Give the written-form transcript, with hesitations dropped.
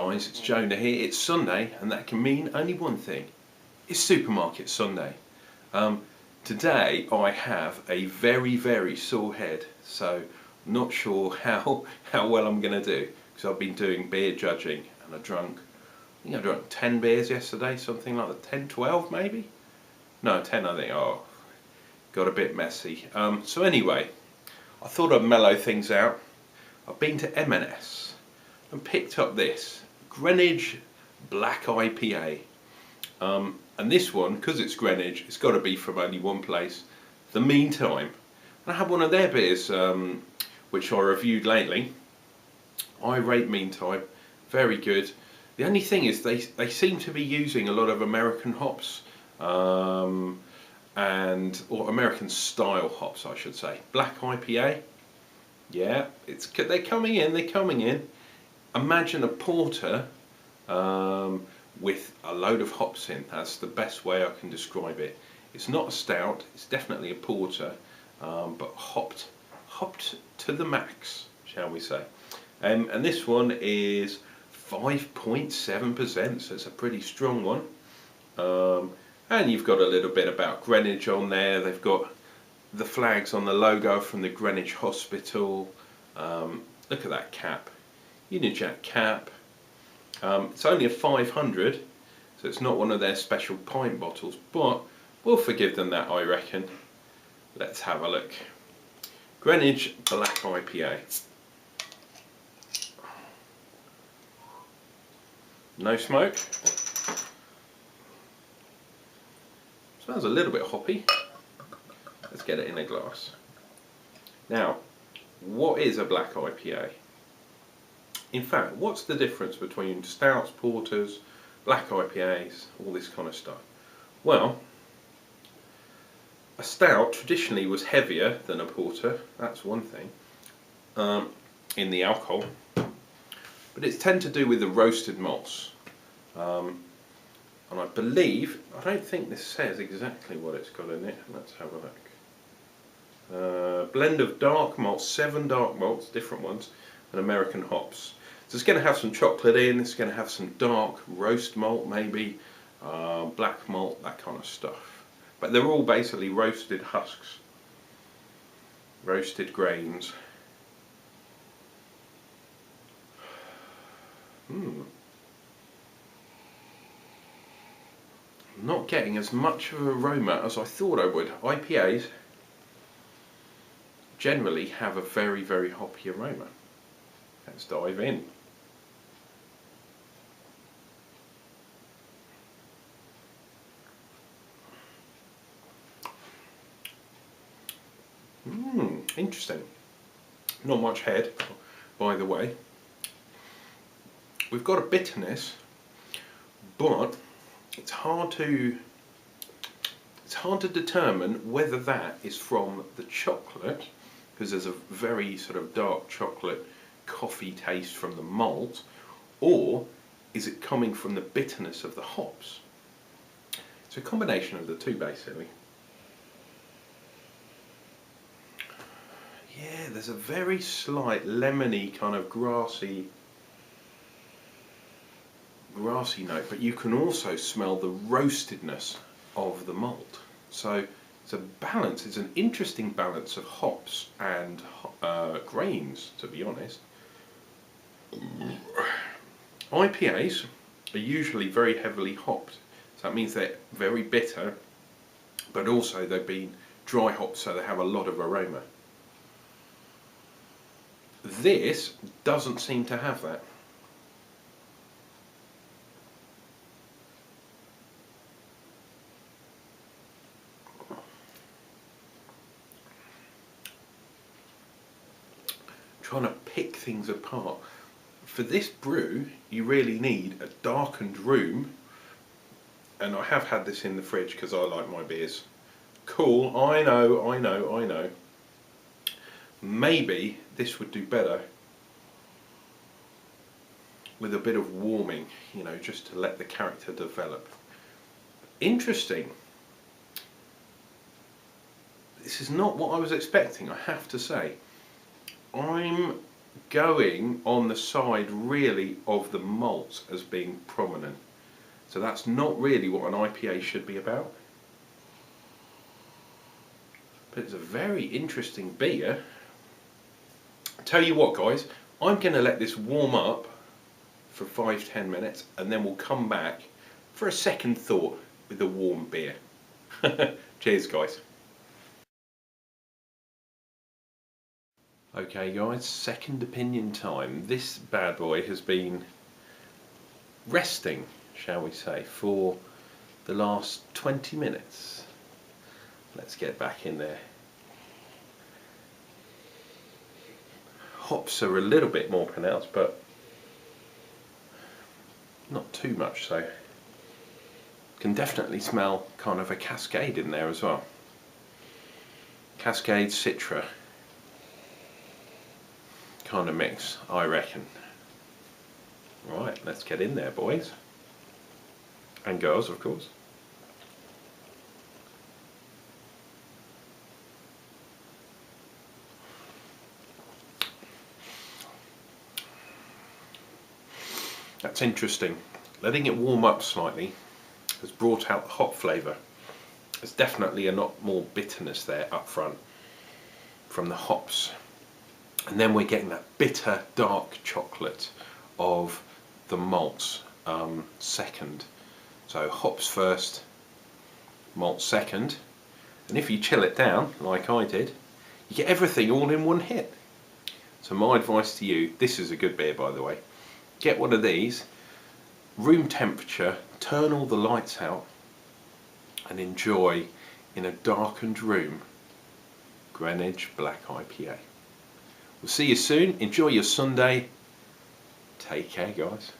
guys, it's Jonah here. It's Sunday and that can mean only one thing. It's Supermarket Sunday. Today I have a very sore head, so I'm not sure how well I'm going to do, because I've been doing beer judging and I drank 10 beers yesterday, something like that. 10, 12 maybe? No, 10 I think. Oh, got a bit messy. So anyway, I thought I'd mellow things out. I've been to M&S and picked up this Greenwich Black IPA. And this one, because it's Greenwich, it's got to be from only one place, The Meantime. And I had one of their beers, which I reviewed lately. I rate Meantime, very good. The only thing is they seem to be using a lot of American hops, or American style hops I should say. Black IPA, yeah, they're coming in. Imagine a porter with a load of hops in. That's the best way I can describe it. It's not a stout, it's definitely a porter, but hopped to the max, shall we say. And this one is 5.7%, so it's a pretty strong one. And you've got a little bit about Greenwich on there. They've got the flags on the logo from the Greenwich Hospital. Look at that cap, Union Jack cap. It's only a 500, so it's not one of their special pint bottles, but we'll forgive them that, I reckon. Let's have a look. Greenwich Black IPA. No smoke. Smells a little bit hoppy. Let's get it in a glass. Now, what is a black IPA? In fact, what's the difference between stouts, porters, black IPAs, all this kind of stuff? Well, a stout traditionally was heavier than a porter, that's one thing, in the alcohol, but it's tend to do with the roasted malts. And I believe, I don't think this says exactly what it's got in it. Let's have a look. Blend of dark malts, 7 dark malts, different ones, and American hops. So it's going to have some chocolate in, it's going to have some dark roast malt maybe, black malt, that kind of stuff. But they're all basically roasted husks, roasted grains. Not getting as much of an aroma as I thought I would. IPAs generally have a very hoppy aroma. Let's dive in. Interesting. Not much head, by the way. We've got a bitterness, but it's hard to determine whether that is from the chocolate, because there's a very sort of dark chocolate coffee taste from the malt, or is it coming from the bitterness of the hops? It's a combination of the two basically. Yeah, there's a very slight lemony kind of grassy note, but you can also smell the roastedness of the malt. So it's a balance, it's an interesting balance of hops and grains, to be honest. IPAs are usually very heavily hopped, so that means they're very bitter, but also they've been dry hopped, so they have a lot of aroma. This doesn't seem to have that. Trying to pick things apart. For this brew, you really need a darkened room, and I have had this in the fridge because I like my beers cool. I know. Maybe this would do better with a bit of warming, just to let the character develop. Interesting. This is not what I was expecting, I have to say. I'm going on the side really of the malt as being prominent. So that's not really what an IPA should be about. But it's a very interesting beer. Tell you what guys, I'm going to let this warm up for 5-10 minutes and then we'll come back for a second thought with a warm beer. Cheers guys. Okay guys, second opinion time. This bad boy has been resting, shall we say, for the last 20 minutes. Let's get back in there. Hops are a little bit more pronounced, but not too much so. Can definitely smell kind of a Cascade in there as well. Cascade Citra kind of mix, I reckon. Right, let's get in there boys. And girls of course. That's interesting. Letting it warm up slightly has brought out the hop flavour. There's definitely a lot more bitterness there up front from the hops. And then we're getting that bitter dark chocolate of the malts second. So hops first, malt second. And if you chill it down, like I did, you get everything all in one hit. So my advice to you, this is a good beer by the way, get one of these, room temperature, turn all the lights out and enjoy in a darkened room Greenwich Black IPA. We'll see you soon, enjoy your Sunday, take care guys.